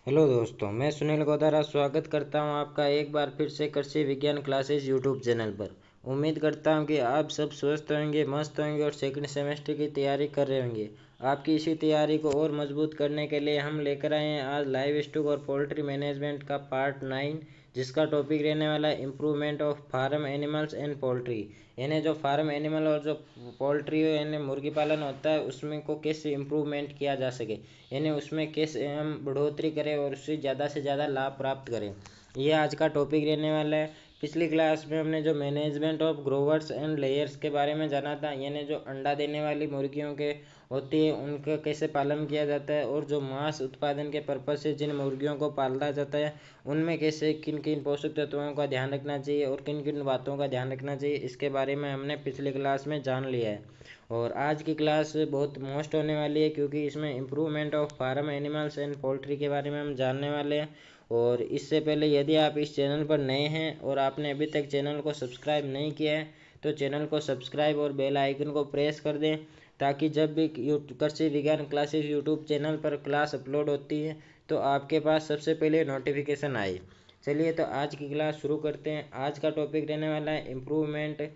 Hello दोस्तों, मैं सुनील गोदारा स्वागत करता हूं आपका एक बार फिर से कृषि विज्ञान क्लासेस यूट्यूब चैनल पर। उम्मीद करता हूं कि आप सब स्वस्थ होंगे, मस्त होंगे और सेकंड सेमेस्टर की तैयारी कर रहे होंगे। आपकी इसी तैयारी को और मजबूत करने के लिए हम लेकर आए हैं आज लाइव स्टॉक और पोल्ट्री मैनेजमेंट का पार्ट 9, जिसका टॉपिक रहने वाला है improvement of farm animals and poultry. यानी जो फार्म एनिमल और जो पोल्ट्री यानी मुर्गी पालन होता है उसमें को कैसे इम्प्रूवमेंट किया जा सके, यानी उसमें कैसे हम बढ़ोतरी करें और उससे ज़्यादा से ज़्यादा लाभ प्राप्त करें, ये आज का टॉपिक रहने वाला है। पिछली क्लास में हमने जो management of growers and layers के बारे में जाना था, यानी जो अंडा देने वाली मुर्गियों के होती है उनका कैसे पालन किया जाता है, और जो मांस उत्पादन के पर्पज से जिन मुर्गियों को पाला जाता है उनमें कैसे किन किन पोषक तत्वों का ध्यान रखना चाहिए और किन किन बातों का ध्यान रखना चाहिए, इसके बारे में हमने पिछली क्लास में जान लिया है। और आज की क्लास बहुत मोस्ट होने वाली है क्योंकि इसमें improvement of farm animals and poultry के बारे में हम जानने वाले हैं। और इससे पहले यदि आप इस चैनल पर नए हैं और आपने अभी तक चैनल को सब्सक्राइब नहीं किया है तो चैनल को सब्सक्राइब और बेल आइकन को प्रेस कर दें, ताकि जब भी कृषि विज्ञान क्लासेस यूट्यूब चैनल पर क्लास अपलोड होती है तो आपके पास सबसे पहले नोटिफिकेशन आए। चलिए तो आज की क्लास शुरू करते हैं। आज का टॉपिक रहने वाला है improvement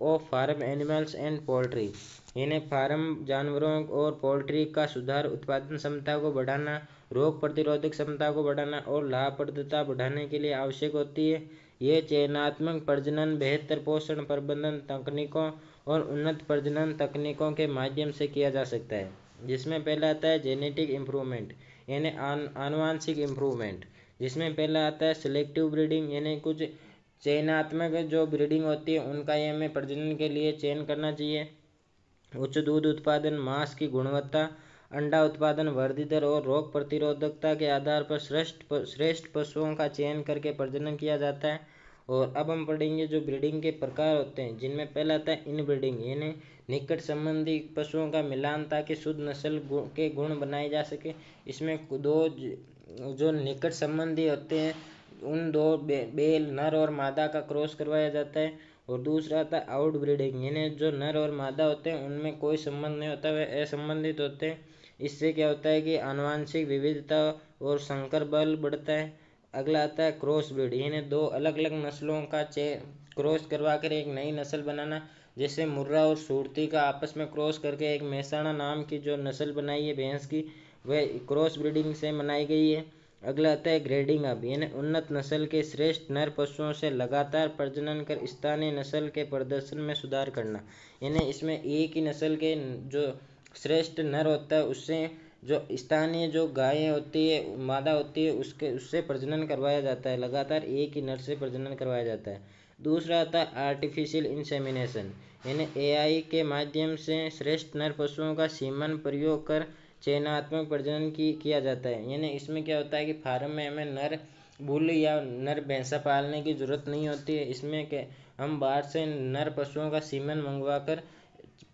of farm animals and poultry, यानी फार्म जानवरों और पोल्ट्री का सुधार, उत्पादन क्षमता को बढ़ाना, रोग प्रतिरोधक क्षमता को बढ़ाना और लाभप्रदता बढ़ाने के लिए आवश्यक होती है। ये चयनात्मक प्रजनन, बेहतर पोषण प्रबंधन तकनीकों और उन्नत प्रजनन तकनीकों के माध्यम से किया जा सकता है, जिसमें पहला आता है जेनेटिक इम्प्रूवमेंट यानी आनुवांशिक इम्प्रूवमेंट, जिसमें पहला आता है सिलेक्टिव ब्रीडिंग, यानी कुछ चयनात्मक जो ब्रीडिंग होती है उनका ये हमें प्रजनन के लिए चयन करना चाहिए। उच्च दूध उत्पादन, मांस की गुणवत्ता, अंडा उत्पादन, वृद्धि दर और रोग प्रतिरोधकता के आधार पर श्रेष्ठ पशुओं का चयन करके प्रजनन किया जाता है। और अब हम पढ़ेंगे जो ब्रीडिंग के प्रकार होते हैं, जिनमें पहला आता है इन ब्रीडिंग, यानी निकट संबंधी पशुओं का मिलान ताकि शुद्ध नस्ल के गुण बनाए जा सके। इसमें दो जो निकट संबंधी होते हैं उन दो बेल नर और मादा का क्रॉस करवाया जाता है। और दूसरा आता है आउट ब्रीडिंग, यानी जो नर और मादा होते हैं उनमें कोई संबंध नहीं होता, वे असंबंधित होते हैं। इससे क्या होता है कि आनुवंशिक विविधता और संकर बल बढ़ता है। अगला आता है क्रॉस ब्रीड, यानी दो अलग अलग नस्लों का क्रॉस करवा कर एक नई नस्ल बनाना, जैसे मुर्रा और सुरती का आपस में क्रॉस करके एक मेहसाणा नाम की जो नस्ल बनाई है भैंस की, वह क्रॉस ब्रीडिंग से बनाई गई है। अगला आता है ग्रेडिंग अप, यानी उन्नत नस्ल के श्रेष्ठ नर पशुओं से लगातार प्रजनन कर स्थानीय नस्ल के प्रदर्शन में सुधार करना, यानी इसमें एक ही नस्ल के जो श्रेष्ठ नर होता है उससे जो स्थानीय जो गायें होती है, मादा होती है, उससे प्रजनन करवाया जाता है, लगातार एक ही नर से प्रजनन करवाया जाता है। दूसरा आता है आर्टिफिशियल इंसेमिनेशन, यानी एआई के माध्यम से श्रेष्ठ नर पशुओं का सीमन प्रयोग कर चयनात्मक प्रजनन किया जाता है। यानी इसमें क्या होता है कि फार्म में हमें नर बुल या नर भैंसा पालने की ज़रूरत नहीं होती है, इसमें के हम बाहर से नर पशुओं का सीमन मंगवा कर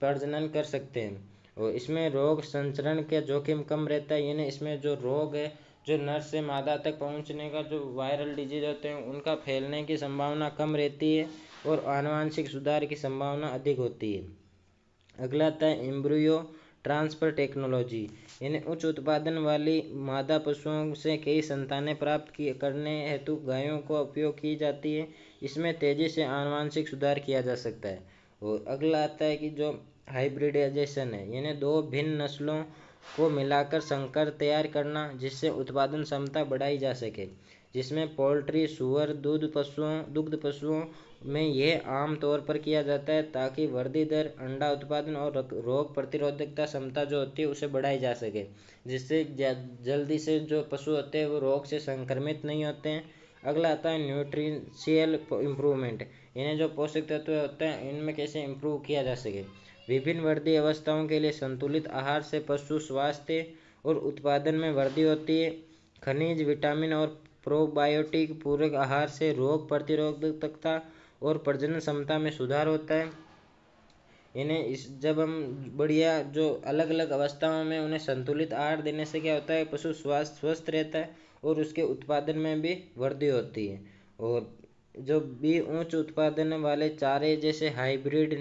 प्रजनन कर सकते हैं। और इसमें रोग संचरण का जोखिम कम रहता है, यानी इसमें जो रोग है जो नर से मादा तक पहुंचने का जो वायरल डिजीज होते हैं उनका फैलने की संभावना कम रहती है और आनुवंशिक सुधार की संभावना अधिक होती है। अगला आता है एम्ब्रियो ट्रांसफर टेक्नोलॉजी, यानी उच्च उत्पादन वाली मादा पशुओं से कई संतानें प्राप्त करने हेतु गायों को उपयोग की जाती है। इसमें तेजी से आनुवंशिक सुधार किया जा सकता है। और अगला आता है कि जो हाइब्रिडाइजेशन है, यानी दो भिन्न नस्लों को मिलाकर संकर तैयार करना जिससे उत्पादन क्षमता बढ़ाई जा सके, जिसमें पोल्ट्री, सुअर, दुग्ध पशुओं में यह आम तौर पर किया जाता है ताकि वृद्धि दर, अंडा उत्पादन और रोग प्रतिरोधकता क्षमता जो होती है उसे बढ़ाई जा सके, जिससे जल्दी से जो पशु होते हैं वो रोग से संक्रमित नहीं होते हैं। अगला आता है न्यूट्रिशियल इम्प्रूवमेंट, यानी जो पोषक तत्व होते हैं इनमें कैसे इम्प्रूव किया जा सके। विभिन्न वृद्धि अवस्थाओं के लिए संतुलित आहार से पशु स्वास्थ्य और उत्पादन में वृद्धि होती है। खनिज, विटामिन और प्रोबायोटिक पूरक आहार से रोग प्रतिरोधकता और प्रजनन क्षमता में सुधार होता है। इन्हें जब हम बढ़िया जो अलग अलग अवस्थाओं में उन्हें संतुलित आहार देने से क्या होता है, पशु स्वस्थ रहता है और उसके उत्पादन में भी वृद्धि होती है। और जो भी उच्च उत्पादन वाले चारे जैसे हाइब्रिड,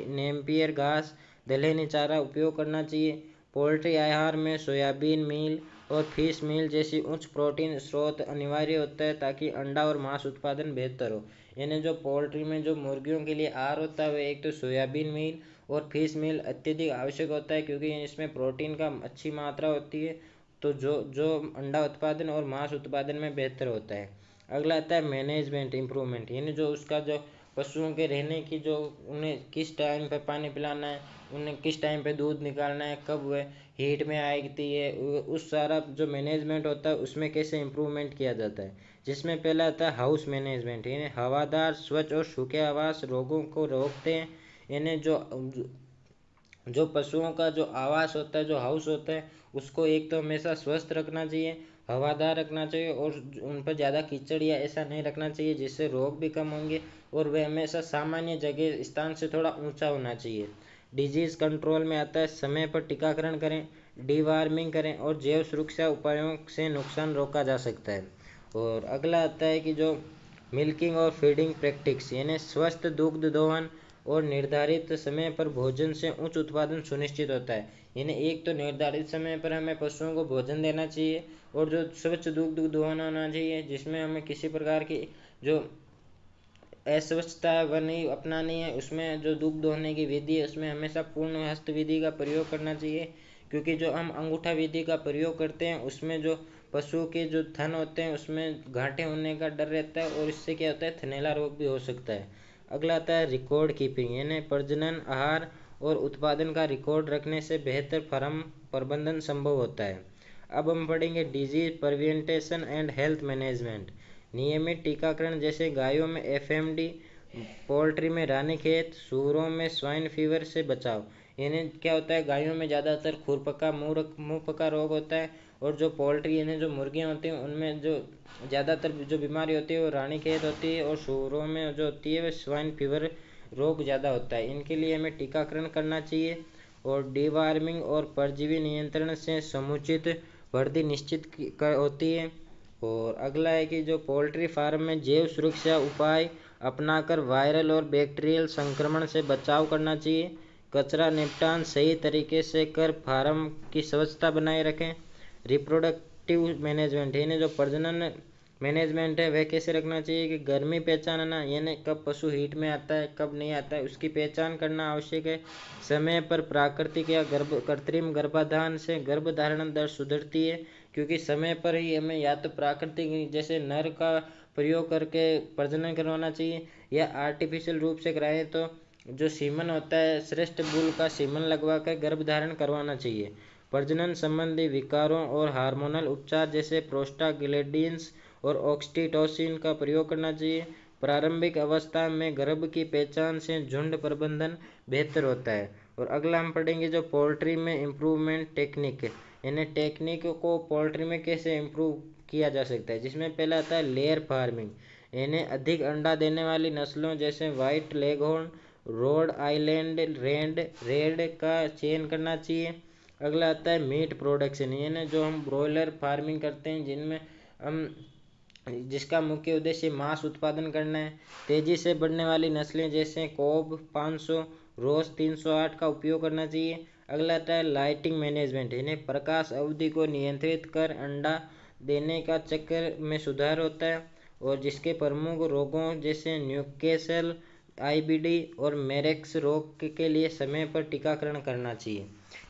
नेपियर घास, दलहनी चारा उपयोग करना चाहिए। पोल्ट्री आहार में सोयाबीन मील और फिश मील जैसी उच्च प्रोटीन स्रोत अनिवार्य होता है ताकि अंडा और मांस उत्पादन बेहतर हो। यानी जो पोल्ट्री में जो मुर्गियों के लिए आहार होता है वह एक तो सोयाबीन मील और फिश मील अत्यधिक आवश्यक होता है, क्योंकि इसमें प्रोटीन का अच्छी मात्रा होती है, तो जो जो अंडा उत्पादन और मांस उत्पादन में बेहतर होता है। अगला आता है मैनेजमेंट इम्प्रूवमेंट, यानी जो उसका जो पशुओं के रहने की, जो उन्हें किस टाइम पे पानी पिलाना है, उन्हें किस टाइम पे दूध निकालना है, कब वह हीट में आती है, उस सारा जो मैनेजमेंट होता है उसमें कैसे इम्प्रूवमेंट किया जाता है। जिसमें पहला आता है हाउस मैनेजमेंट, यानी हवादार स्वच्छ और सूखे आवास रोगों को रोकते हैं। यानी जो पशुओं का जो आवास होता है, जो हाउस होता है, उसको एक तो हमेशा स्वस्थ रखना चाहिए, हवादार रखना चाहिए, और उन पर ज़्यादा कीचड़ या ऐसा नहीं रखना चाहिए जिससे रोग भी कम होंगे, और वह हमेशा सामान्य जगह स्थान से थोड़ा ऊंचा होना चाहिए। डिजीज़ कंट्रोल में आता है समय पर टीकाकरण करें, डीवार्मिंग करें, और जैव सुरक्षा उपायों से नुकसान रोका जा सकता है। और अगला आता है कि जो मिल्किंग और फीडिंग प्रैक्टिस, यानी स्वस्थ दुग्ध दोहन और निर्धारित समय पर भोजन से उच्च उत्पादन सुनिश्चित होता है। यानी एक तो निर्धारित समय पर हमें पशुओं को भोजन देना चाहिए, और जो स्वच्छ दुग्ध दोहन होना चाहिए जिसमें हमें किसी प्रकार की जो अस्वच्छता वह नहीं अपनानी है। उसमें जो दुग्ध दोहने की विधि है उसमें हमेशा पूर्ण हस्त विधि का प्रयोग करना चाहिए, क्योंकि जो हम अंगूठा विधि का प्रयोग करते हैं उसमें जो पशु के जो थन होते हैं उसमें घाटे होने का डर रहता है, और इससे क्या होता है, थनैला रोग भी हो सकता है। अगला आता है रिकॉर्ड कीपिंग, यानी प्रजनन, आहार और उत्पादन का रिकॉर्ड रखने से बेहतर फार्म प्रबंधन संभव होता है। अब हम पढ़ेंगे disease prevention and health management. नियमित टीकाकरण जैसे गायों में एफएमडी, पोल्ट्री में रानीखेत, सूअरों में स्वाइन फीवर से बचाव। यानी क्या होता है, गायों में ज़्यादातर खुरपका मुंह पका रोग होता है, और जो पोल्ट्री यानी जो मुर्गियाँ होती हैं उनमें जो ज़्यादातर जो बीमारी होती है वो रानीखेत होती है, और सूअरों में जो होती है वो स्वाइन फीवर रोग ज़्यादा होता है। इनके लिए हमें टीकाकरण करना चाहिए, और डीवार्मिंग और परजीवी नियंत्रण से समुचित वृद्धि निश्चित होती है। और अगला है कि जो पोल्ट्री फार्म में जैव सुरक्षा उपाय अपनाकर वायरल और बैक्टीरियल संक्रमण से बचाव करना चाहिए। कचरा निपटान सही तरीके से कर फार्म की स्वच्छता बनाए रखें। रिप्रोडक्टिव मैनेजमेंट, यानी जो प्रजनन मैनेजमेंट है वह कैसे रखना चाहिए कि गर्मी पहचानना, यानी कब पशु हीट में आता है कब नहीं आता है उसकी पहचान करना आवश्यक है। समय पर प्राकृतिक या कृत्रिम गर्भाधान से गर्भधारण दर सुधरती है, क्योंकि समय पर ही हमें या तो प्राकृतिक जैसे नर का प्रयोग करके प्रजनन करवाना चाहिए, या आर्टिफिशियल रूप से कराएं तो जो सीमन होता है श्रेष्ठ बुल का सीमन लगवा कर गर्भधारण करवाना चाहिए। प्रजनन संबंधी विकारों और हार्मोनल उपचार जैसे प्रोस्टाग्लैंडिन्स और ऑक्सीटोसिन का प्रयोग करना चाहिए। प्रारंभिक अवस्था में गर्भ की पहचान से झुंड प्रबंधन बेहतर होता है। और अगला हम पढ़ेंगे जो पोल्ट्री में इम्प्रूवमेंट टेक्निक, यानी टेक्निक को पोल्ट्री में कैसे इम्प्रूव किया जा सकता है। जिसमें पहला आता है लेयर फार्मिंग, यानी अधिक अंडा देने वाली नस्लों जैसे white leghorn, Rhode Island red का चयन करना चाहिए। अगला आता है मीट प्रोडक्शन, यानी जो हम ब्रॉयलर फार्मिंग करते हैं जिनमें हम जिसका मुख्य उद्देश्य मांस उत्पादन करना है। तेजी से बढ़ने वाली नस्लें जैसे कोब 500, रोस 308 का उपयोग करना चाहिए। अगला आता है लाइटिंग मैनेजमेंट, यानी प्रकाश अवधि को नियंत्रित कर अंडा देने का चक्र में सुधार होता है, और जिसके प्रमुख रोगों जैसे न्यूकेसल, आईबीडी और मेरेक्स रोग के लिए समय पर टीकाकरण करना चाहिए।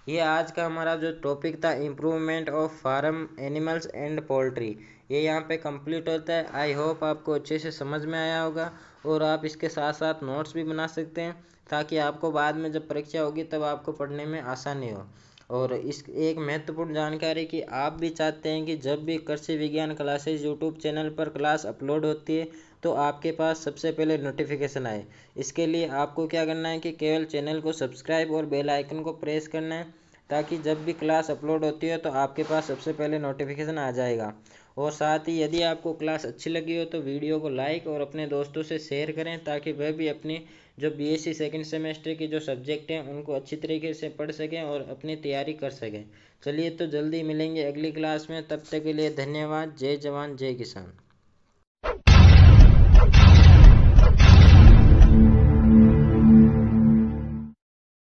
ये आज का हमारा जो टॉपिक था improvement of farm animals and poultry, ये यहाँ पे कंप्लीट होता है। आई होप आपको अच्छे से समझ में आया होगा, और आप इसके साथ साथ नोट्स भी बना सकते हैं ताकि आपको बाद में जब परीक्षा होगी तब आपको पढ़ने में आसानी हो। और इस एक महत्वपूर्ण जानकारी कि आप भी चाहते हैं कि जब भी कृषि विज्ञान क्लासेज यूट्यूब चैनल पर क्लास अपलोड होती है तो आपके पास सबसे पहले नोटिफिकेशन आए। इसके लिए आपको क्या करना है कि केवल चैनल को सब्सक्राइब और बेल आइकन को प्रेस करना है, ताकि जब भी क्लास अपलोड होती है तो आपके पास सबसे पहले नोटिफिकेशन आ जाएगा। और साथ ही यदि आपको क्लास अच्छी लगी हो तो वीडियो को लाइक और अपने दोस्तों से शेयर करें, ताकि वह भी अपनी जो बीएससी सेकंड सेमेस्टर की जो सब्जेक्ट हैं उनको अच्छी तरीके से पढ़ सकें और अपनी तैयारी कर सकें। चलिए तो जल्दी मिलेंगे अगली क्लास में, तब तक के लिए धन्यवाद। जय जवान जय किसान।